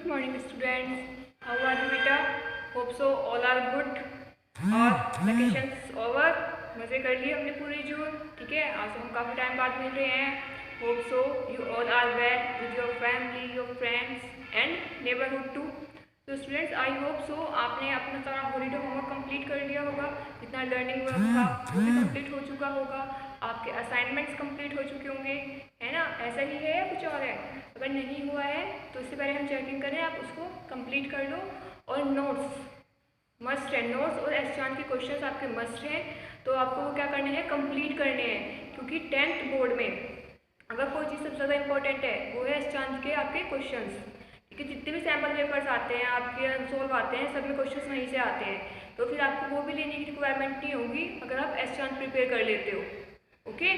morning students. How are you beta? Hope so all are good. और vacations over, मज़े कर लिए हमने पूरी जून. ठीक है, आज हम काफ़ी टाइम बाद मिल रहे हैं. Hope so you all are well with your family, your friends and neighbourhood too. तो स्टूडेंट्स, आई होप सो आपने अपना सारा हॉलीडे होमवर्क कंप्लीट कर लिया होगा. जितना लर्निंग वर्क था वो भी कंप्लीट हो चुका होगा. आपके असाइनमेंट्स कंप्लीट हो चुके होंगे, है ना? ऐसा ही है या कुछ और है? अगर नहीं हुआ है तो इससे पहले हम चेकिंग करें, आप उसको कंप्लीट कर लो. और नोट्स मस्ट है, नोट्स और एस-चांद के क्वेश्चंस आपके मस्ट हैं. तो आपको वो क्या करने हैं, कंप्लीट करने हैं. क्योंकि 10th बोर्ड में अगर कोई चीज़ सबसे ज़्यादा इंपॉर्टेंट है वो है एस-चांद के आपके क्वेश्चंस. ठीक है, जितने भी सैम्पल पेपर्स आते हैं आपके अनसोल्व आते हैं, सब में क्वेश्चंस वहीं से आते हैं. तो फिर आपको वो भी लेने की रिक्वायरमेंट नहीं होगी अगर आप एस-चांद प्रिपेयर कर लेते हो. ओके,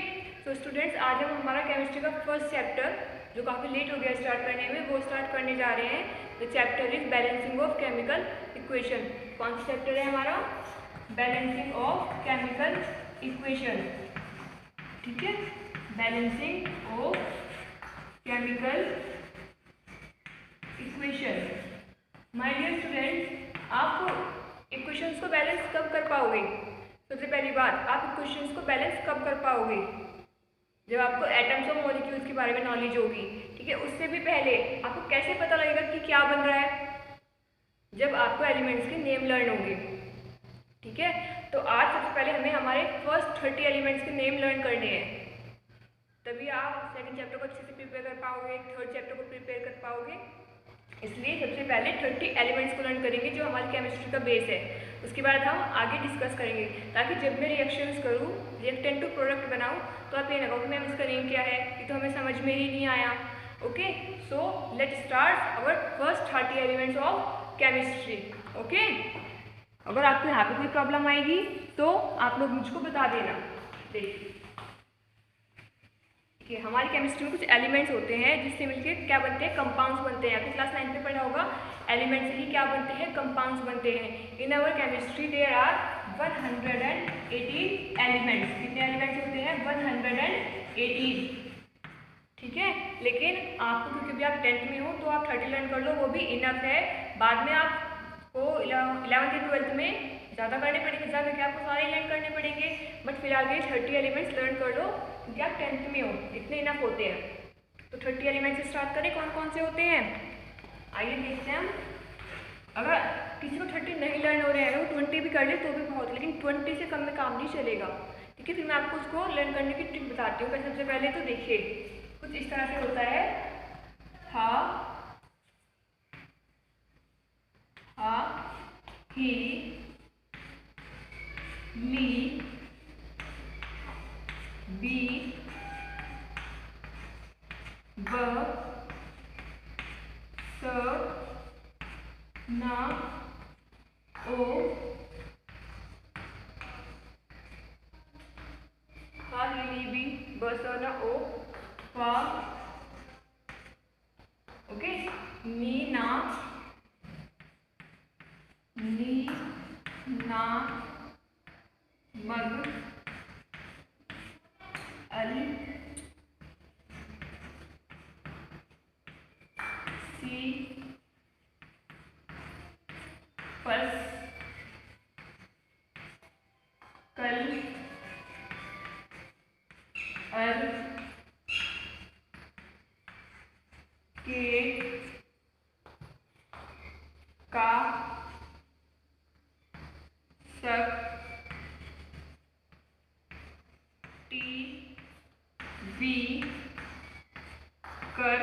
तो स्टूडेंट्स, आज हम हमारा केमिस्ट्री का फर्स्ट चैप्टर, जो काफ़ी लेट हो गया स्टार्ट करने में, वो स्टार्ट करने जा रहे हैं. The chapter is balancing of chemical equation. कौन सा चैप्टर है हमारा? Balancing of chemical equation. ठीक है, balancing of chemical equation. My dear students, आप इक्वेशंस को बैलेंस कब कर पाओगे? सबसे पहली बात, आप इक्वेशंस को बैलेंस कब कर पाओगे? जब आपको एटम्स और मॉलिक्यूल्स के बारे में नॉलेज होगी. ठीक है, उससे भी पहले आपको कैसे पता लगेगा कि क्या बन रहा है? जब आपको एलिमेंट्स के नेम लर्न होंगे. ठीक है, तो आज सबसे पहले हमें हमारे फर्स्ट 30 एलिमेंट्स के नेम लर्न करने हैं. तभी आप सेकंड चैप्टर को अच्छे से प्रिपेयर कर पाओगे, थर्ड चैप्टर को प्रिपेयर कर पाओगे. इसलिए सबसे पहले 30 एलिमेंट्स को लर्न करेंगे जो हमारी केमिस्ट्री का बेस है. उसके बाद हम आगे डिस्कस करेंगे, ताकि जब मैं रिएक्शंस करूँ, रिएक्टेंट टू प्रोडक्ट बनाऊँ, तो आप ये ना कहो कि मैम इसका नेम क्या है, ये तो हमें समझ में ही नहीं आया. Okay, so let's start our first 30 elements of chemistry. Okay, अगर आपको यहाँ पे कोई प्रॉब्लम आएगी तो आप लोग मुझको बता देना. देखिए, हमारी केमिस्ट्री में कुछ एलिमेंट्स होते हैं जिससे मिलके क्या बनते हैं, कंपाउंड्स बनते हैं. आपने क्लास 9 में पढ़ा होगा, एलिमेंट्स ही क्या बनते हैं, कंपाउंड्स बनते हैं. इन अवर केमिस्ट्री देयर आर 180 एलिमेंट्स. कितने एलिमेंट्स होते हैं? 180. ठीक है, लेकिन आपको क्योंकि अभी आप 10th में हो तो आप 30 लर्न कर लो, वो भी इनफ है. बाद में आपको 11th या 12th में ज़्यादा करने पड़ेंगे, ज़्यादा क्या आपको सारे लर्न करने पड़ेंगे. बट फिलहाल ये 30 एलिमेंट्स लर्न कर लो क्योंकि आप 10th में हो, इतने इनफ होते हैं. तो 30 एलिमेंट्स से स्टार्ट करें. कौन कौन से होते हैं, आइए देखते हैं हम. अगर किसी को 30 नहीं लर्न हो रहे हैं, अगर वो 20 भी कर ले तो भी बहुत, लेकिन 20 से कम में काम नहीं चलेगा. ठीक है, फिर मैं आपको उसको लर्न करने की ट्रिक बताती हूँ. सबसे पहले तो देखिए, कुछ इस तरह से होता है. ही, ली, बी, ब, स, न, ओ, हा, ली, बी, ब, स, न, ओ, फा. ओके, मी, ना, नी, ना, मग, अल, सी, फस, कल, अर, के, का, सक, टी, वी, कर,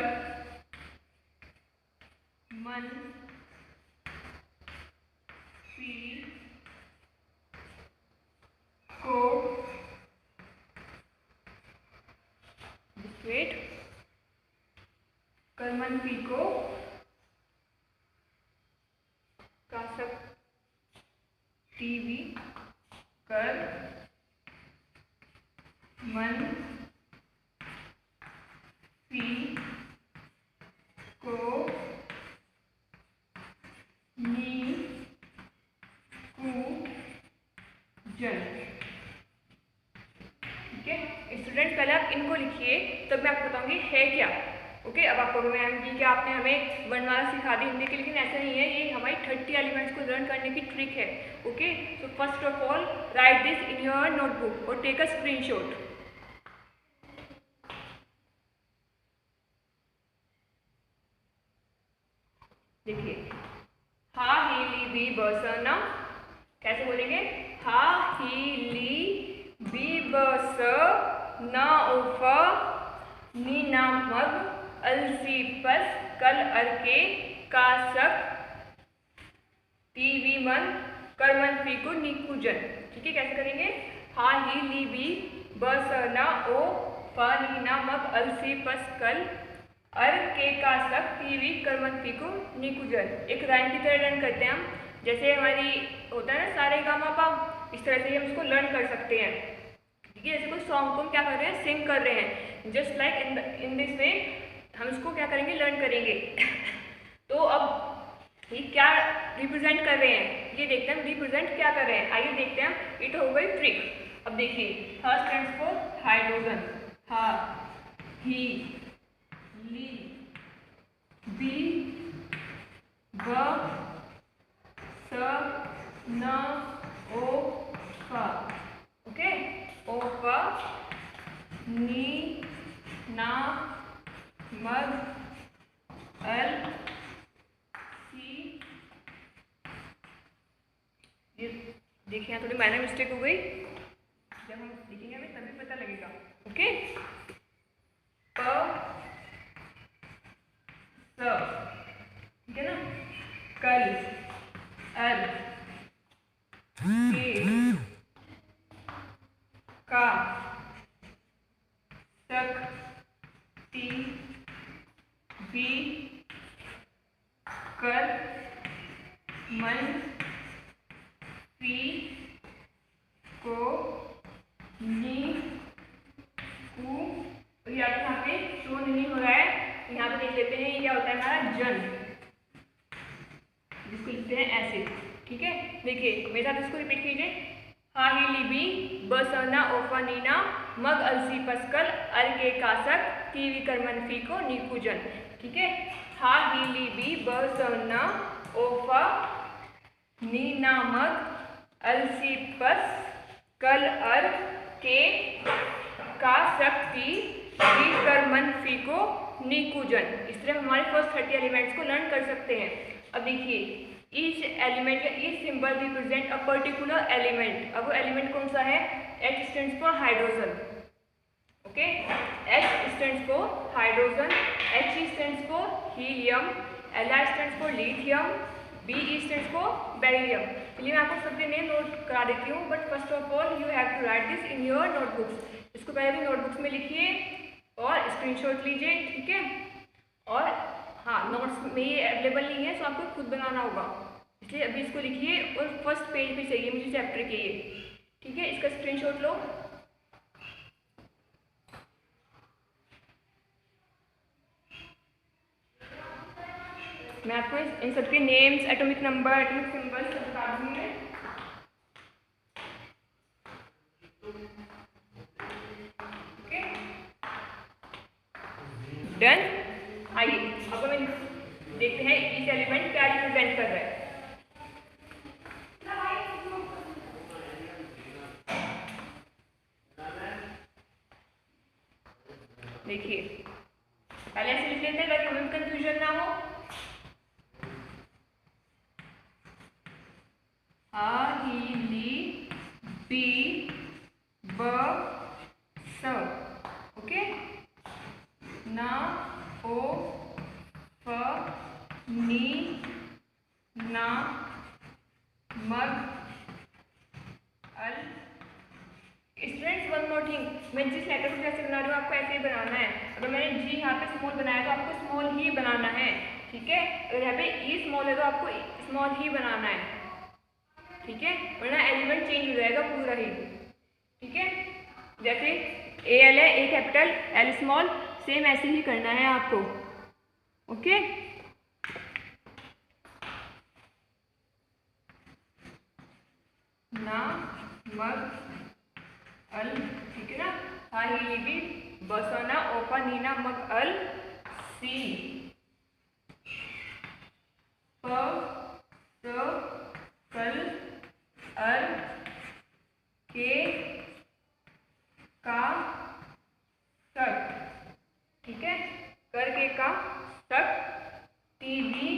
मन, पी, को, वेट, कर्मन, पी को, कासक, टीवी, कर, मन, पी, को, नी, कु, जन. ठीक है स्टूडेंट्स, पहले आप इनको लिखिए, तब मैं आपको बताऊंगी है क्या. ओके, अब आपको मैम की क्या आपने हमें वर्णमाला सिखा दी हिंदी की, लेकिन ऐसा नहीं है, ये हमारी 30 एलिमेंट्स को लर्न करने की ट्रिक है। Okay, so first of all right this in your notebook और टेक अ स्क्रीनशॉट। देखिए, हा ही ली बी बस ना, कैसे बोलेंगे? हा ही ली बी बस न उफ नी ना मग अलसी पस कल अर के कासक टीवी मन कर मन पी को निकुजन। ठीक है, कैसे करेंगे? हा ही ली बी बस न ओ फ नी ना मग अलसी पस कल अर के कासक टीवी कर मन पी को निकुजन। एक राइम की तरह लर्न करते हैं हम, जैसे हमारी होता है ना सारे गा मा पा, इस तरह से हम इसको लर्न कर सकते हैं। ठीक है, जैसे कोई सॉन्ग को हम क्या कर रहे हैं? सिंग कर रहे हैं। Just like in this way हम इसको क्या करेंगे? लर्न करेंगे। तो अब ये क्या रिप्रेजेंट कर रहे हैं, ये देखते हैं हम रिप्रेजेंट क्या कर रहे हैं। आइए देखते हैं हम। इट हो गई ट्रिक। अब देखिए, ह स्टैंड्स फॉर हाइड्रोजन, हा ही ली बी ब स न ओ फ। ओके, ओ फ नी ना मग अल सी। ये देखिए यहाँ थोड़ी माइनर मिस्टेक हो गई, जब हम लिखेंगे हमें तभी पता लगेगा। ओके, प स, ठीक है ना, कल अल के का सक टी बी कर मन पी को नी कु। और यहाँ पे शो नहीं हो रहा है, यहाँ पे देख लेते हैं ये क्या होता है हमारा जन, जिसको लिखते हैं ऐसे। ठीक है, देखिए मेरे साथ इसको रिपीट कीजिए। हा ही ली बी बसना ओफा नीना मग अलसी पसकल अर के कासक टीवी करमन फी को निकुजन। ठीक है, हा ही ली बी बसना ओफा नीना मग अलसी पस कल अर के कासक टीवी करमन फी को निकुजन। इस तरह हमारे फर्स्ट 30 एलिमेंट्स को लर्न कर सकते हैं। अब देखिए, ईच एलिमेंट या each symbol represent a particular element. अब वो एलिमेंट कौन सा है? H stands for hydrogen. Okay, H stands for hydrogen, He stands for helium, Li stands for lithium, Be stands for beryllium. चलिए मैं आपको सबके नेम नोट करा देती हूँ, but first of all you have to write this in your notebooks. इसको पहले भी नोटबुक्स में लिखिए और स्क्रीनशॉट लीजिए। ठीक है, और हाँ, नोट्स में ये अवेलेबल नहीं है, तो आपको खुद बनाना होगा, इसलिए अभी इसको लिखिए और फर्स्ट पेज पे चाहिए मुझे चैप्टर के ये। ठीक है, इसका स्क्रीनशॉट लो। मैं आपको इन सबके names, atomic number, atomic symbols सब बता दूंगी। Okay, done. आइए अब हमें देखते हैं इस एलिमेंट क्या रिप्रेजेंट कर रहा है। देखिए, पहले ऐसे लिख लेते हैं ताकि हमें कंफ्यूजन ना हो। हा ही ली बी ब स। ओके, ना ओ फ नी ना मग अल। स्टूडेंट्स वन मोर थिंग, मैं जिस लेटर को जैसे बना रही हूँ आपको ऐसे ही बनाना है। अगर मैंने जी यहाँ पे स्मॉल बनाया तो आपको स्मॉल ही बनाना है। ठीक है, अगर यहाँ पे ई स्मॉल है तो आपको स्मॉल ही बनाना है। ठीक है, वरना एलिमेंट चेंज हो जाएगा पूरा ही। ठीक है, जैसे ए एल है, ए कैपिटल एल स्मॉल, सेम ऐसे ही करना है आपको। ओके, ना मग अल। ठीक है ना, हा ही ली बी बसना ओपा नीना मग अल प स कल अर के का तक, ठीक है, कर के का तक, टीवी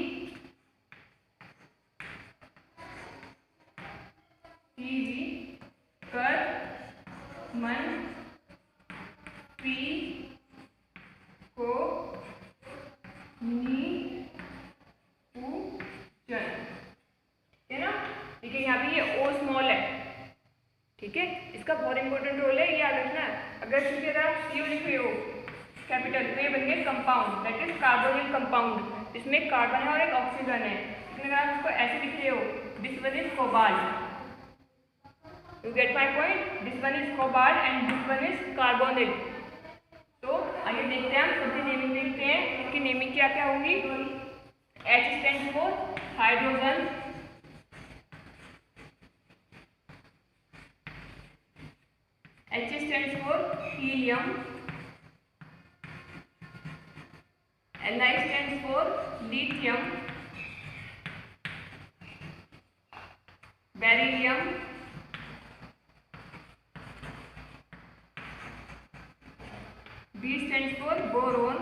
कर मन पी को नी पूजन, है ना। देखिए यहाँ पे ये ओ स्मॉल है, ठीक है, इसका बहुत इंपॉर्टेंट रोल है, ये याद रखना है। अगर इसके अगर आप सीओ लिखे हो कैपिटल तो ये बन गया compound, that is carbonyl compound, इसमें कार्बन है और एक ऑक्सीजन है। लेकिन अगर आप इसको ऐसे लिख रहे हो, this one is cobalt, you get my point, this one is cobalt and this one is carbonyl. तो आइए देखते हैं, हम सबकी नेमिंग देखते हैं, इनकी नेमिंग क्या क्या होगी। H stands for hydrogen, H stands for helium, Li stands for lithium, beryllium, B stands for boron,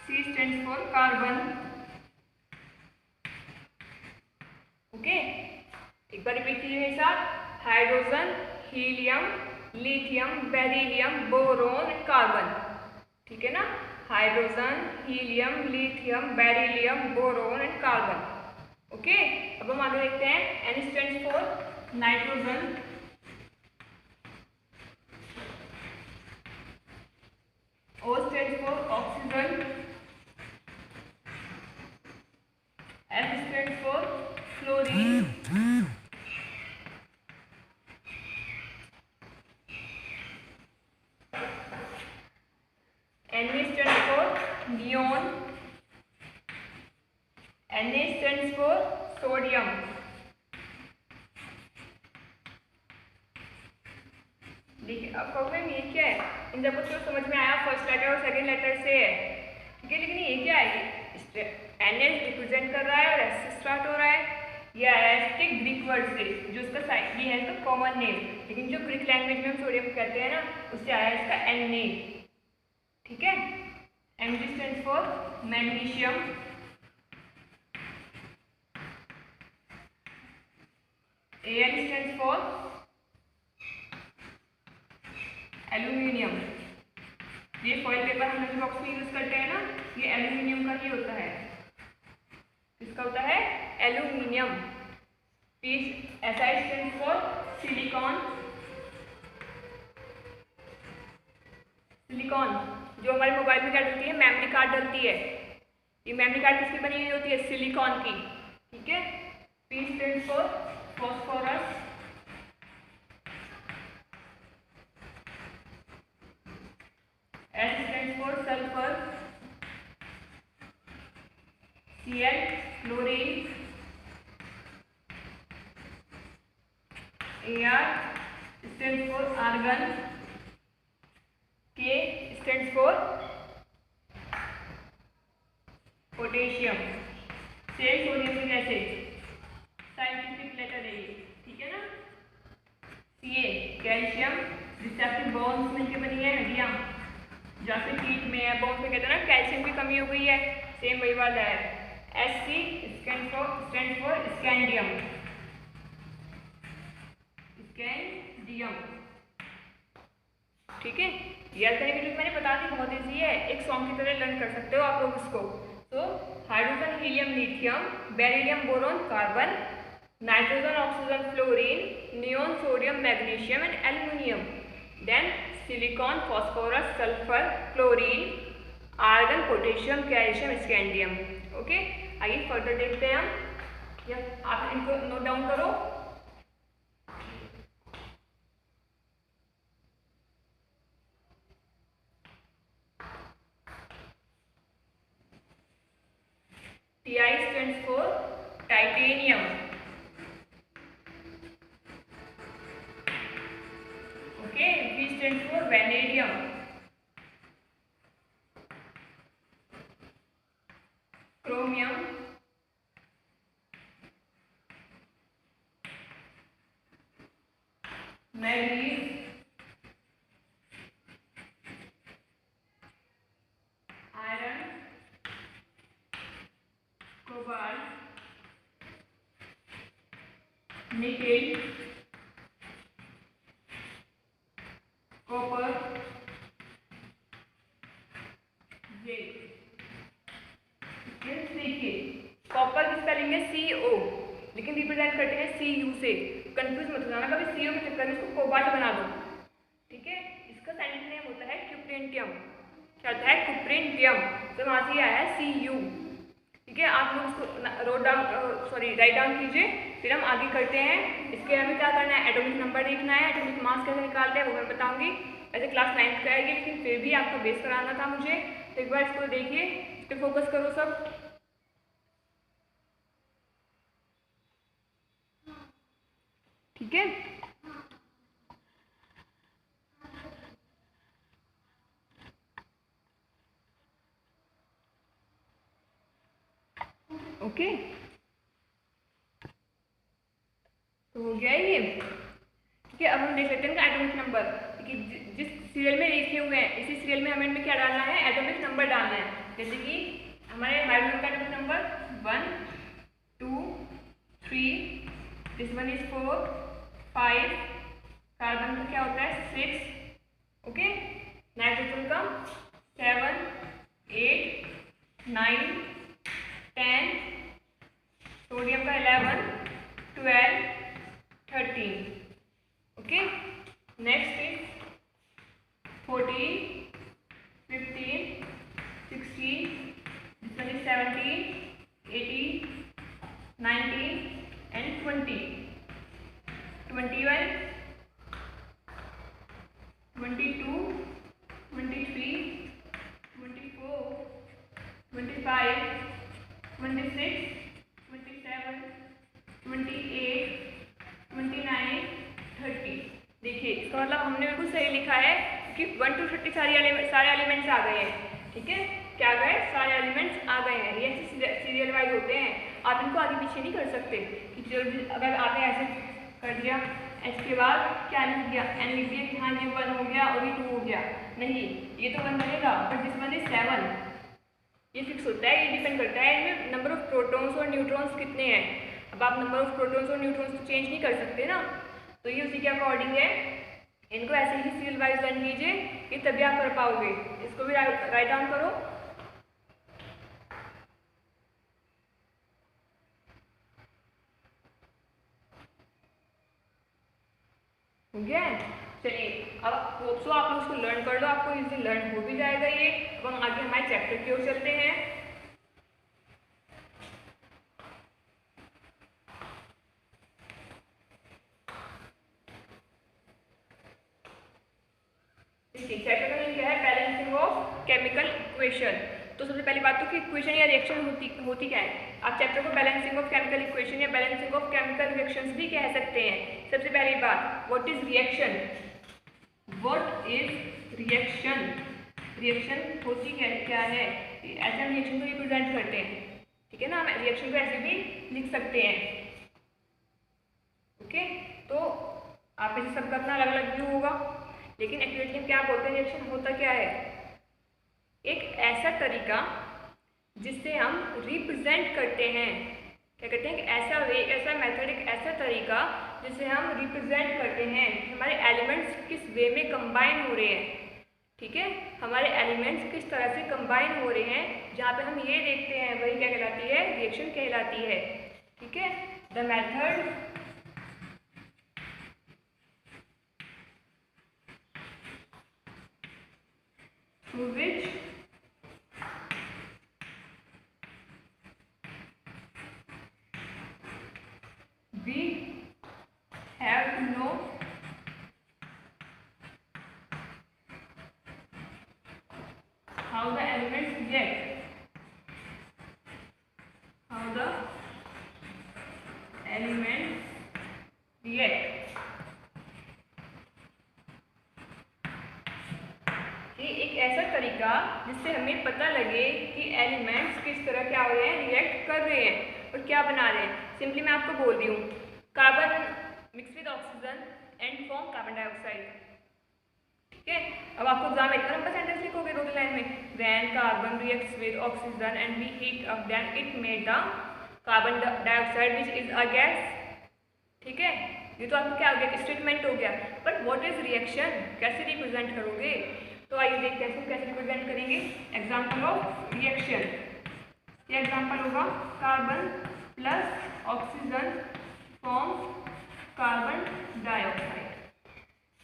C stands for carbon, okay. एक बार रिपीट कीजिए मेरे साथ, hydrogen, helium, lithium, beryllium, boron, carbon, ठीक है ना। Hydrogen, helium, lithium, beryllium, boron and carbon, okay. अब हम आगे देखते हैं, N stands for nitrogen, O stands for oxygen, F stands for fluorine, Na stands for neon, Na stands for sodium, देखिए अब प्रॉब्लम ये क्या है, इन सबको तो समझ में आया, फर्स्ट लेटर और सेकंड लेटर से है, ठीक है, लेकिन ये क्या है, Na रिप्रेजेंट कर रहा है और S से स्टार्ट हो रहा है, ये आया है इसके ग्रीक वर्ड से, जो उसका ये है इसका कॉमन नेम, लेकिन जो ग्रीक लैंग्वेज में हम सोडियम कहते हैं ना, उससे आया है इसका Na, ठीक है। Mg stands for magnesium, Al stands for aluminium, ये फॉइल पेपर हम लंच बॉक्स में यूज करते हैं ना, ये एल्यूमिनियम का ही होता है, इसका होता है aluminium. Si stands for silicon, silicon जो हमारे मोबाइल में क्या डलती है, मेमोरी कार्ड डलती है, ये मेमोरी कार्ड किसकी बनी हुई होती है, सिलिकॉन की, ठीक है। P stands for phosphorus, S stands for sulphur, Cl chlorine, Ar stands for argon, K stands for potassium, same sodium के जैसे साइंटिफिक लेटर है ये, ठीक है ना। Ca कैल्शियम, जिससे आपकी बोन्स मिलकर बनी है हड्डियां, जो आपके टीथ में है, बोन्स में कहते हैं ना कैल्शियम की कमी हो गई है, सेम वही वाला है। Sc stands for scandium, scandium, ठीक है। याद करने की ट्रिक मैंने बता दी, बहुत ईजी है, एक सॉन्ग की तरह लर्न कर सकते हो आप लोग इसको। तो hydrogen, helium, lithium, beryllium, boron, carbon, nitrogen, oxygen, fluorine, neon, sodium, magnesium and aluminium, then silicon, phosphorus, sulphur, chlorine, argon, potassium, calcium, scandium, okay. आइए फर्दर देखते हैं हम, या आप इनको नोट डाउन करो। Ti stands for titanium, okay. V stands for vanadium, chromium, manganese, iron, cobalt, nickel, copper, zinc. देखिए copper की स्पेलिंग है CO, लेकिन रिप्रेजेंट करते हैं CU से। कंफ्यूज मत हो जाना कभी CO के चक्कर में इसको कोबाल्ट बना दो, ठीक है। इसका साइंटिफिक नेम होता है क्यूप्रेंटियम। क्या होता है? क्यूप्रेंटियम। तो वहाँ से आया है CU, ठीक है। आप लोग उसको राइट डाउन कीजिए, फिर हम आगे करते हैं। इसके हमें क्या करना है? एटॉमिक नंबर देखना है, एटॉमिक मास कैसे निकालते हैं वो मैं बताऊंगी। ऐसे क्लास 9th का है ये, लेकिन फिर भी आपको बेस कराना था मुझे, तो एक बार इसको देखिए, इस पर फोकस करो सब, ठीक है। ओके, तो हो गया ये, ठीक है। अब हम देख लेते हैं एटॉमिक नंबर, कि जिस सीरियल में लिखे हुए हैं इसी सीरियल में हमें इनमें क्या डालना है? एटॉमिक नंबर डालना है। जैसे कि हमारे हाइड्रोजन का atomic number 1 2 3, this one is 4 5, carbon का क्या होता है? 6, ओके। नाइट्रोजन का 7 8 9 10, सोडियम का 11 12 13, okay. Next is 14 15 16, this one is 17 18 19 and 20, 21 22 23 24 25 26 27 28 29 30। देखिए इसका मतलब हमने बिल्कुल सही लिखा है कि 1 to 30 सारे एलिमेंट्स आ गए हैं, ठीक है। क्या गए? सारे एलिमेंट्स आ गए हैं। ये सीरियल वाइज होते हैं, आप इनको आगे पीछे नहीं कर सकते कि अगर आपने ऐसे कर दिया, इसके बाद क्या लिख दिया? N लिख दिया कि हाँ ये 1 हो गया और ये 2 हो गया, नहीं, ये तो 1 बनेगा, बट दिस वन इज 7, ये फिक्स होता है। ये डिपेंड करता है इनमें नंबर ऑफ प्रोटॉन्स और न्यूट्रॉन्स कितने हैं। अब आप नंबर ऑफ प्रोटॉन्स और न्यूट्रॉन्स तो चेंज नहीं कर सकते ना, तो ये उसी के अकॉर्डिंग है। इनको ऐसे ही सीरियल वाइज रन कीजिए कि तभी आप कर पाओगे। इसको भी राइट डाउन करो। हो गया? चलिए अब होप सो आप लोग उसको लर्न कर लो, आपको इजी लर्न हो भी जाएगा ये। अब हम आगे हमारे चैप्टर की ओर चलते हैं। चैप्टर का नेम क्या है? Balancing of chemical equation. तो सबसे पहली बात तो कि इक्वेशन या रिएक्शन होती क्या है? आप चैप्टर को बैलेंसिंग ऑफ केमिकल इक्वेशन या बैलेंसिंग ऑफ केमिकल रिएक्शंस भी कह सकते हैं। सबसे पहली बात, what is reaction? What is reaction? Reaction होती क्या है? ऐसे हम रिएक्शन को रिप्रेजेंट करते हैं, ठीक है ना। हम रिएक्शन को ऐसे भी लिख सकते हैं, ओके। तो आप इसे सबका अपना अलग अलग व्यू होगा, लेकिन एक्चुअली हम क्या बोलते हैं? रिएक्शन होता क्या है? एक ऐसा तरीका जिससे हम रिप्रेजेंट करते हैं, क्या कहते हैं कि ऐसा वे, ऐसा मेथड, एक ऐसा तरीका जिससे हम रिप्रेजेंट करते हैं हमारे एलिमेंट्स किस वे में कंबाइन हो रहे हैं, ठीक है। हमारे एलिमेंट्स किस तरह से कंबाइन हो रहे हैं, जहाँ पे हम ये देखते हैं, वही क्या कहलाती है? रिएक्शन कहलाती है, ठीक है। The method through which we have to know how the elements react, how the elements react। ये एक ऐसा तरीका जिससे हमें पता लगे कि एलिमेंट्स किस तरह क्या हो रहे हैं, रिएक्ट कर रहे हैं और क्या बना रहे हैं। सिंपली मैं आपको बोल रही हूँ, carbon mix with oxygen and form carbon dioxide. ठीक है, अब आपको एग्जाम में नंबर सेंटेंस लिखोगे दो लाइन में, when carbon reacts with oxygen and we heat up then it made the carbon dioxide which is a gas. ठीक है, ये तो आपको क्या हो गया, स्टेटमेंट हो गया। बट व्हाट इज रिएक्शन, कैसे रिप्रेजेंट करोगे? तो आइए देखते हैं इसको कैसे रिप्रेजेंट करेंगे। एग्जाम्पल ऑफ रिएक्शन, ये एग्जाम्पल होगा carbon plus oxygen form carbon dioxide.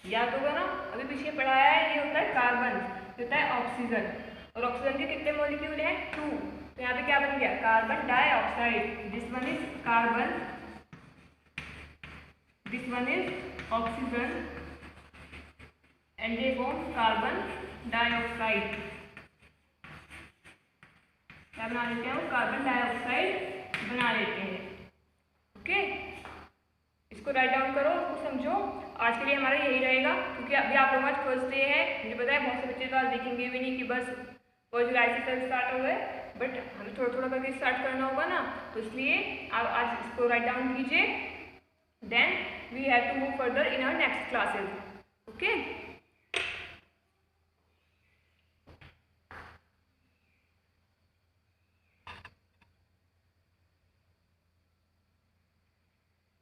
याद होगा ना, अभी पीछे पढ़ाया है, ये होता है कार्बन, ये होता है ऑक्सीजन, और ऑक्सीजन के कितने मॉलिक्यूल हैं, 2। तो यहाँ पे क्या बन गया, carbon dioxide. This one is carbon, this one is oxygen and they form carbon dioxide. क्या बना लेते हैं, वो कार्बन डाइऑक्साइड बना लेते हैं। ओके, इसको राइट डाउन करो, उसको समझो। आज के लिए हमारा यही रहेगा, क्योंकि अभी आप लोग आज फर्स्ट डे है, मुझे पता है बहुत से बच्चे तो आज देखेंगे भी नहीं कि बस फर्स्ट जुलाई से सब स्टार्ट हो गए, बट हमें थोड़ा थोड़ा करके स्टार्ट करना होगा ना, तो इसलिए आप आज इसको राइट डाउन कीजिए, then we have to move further in our next classes. Okay.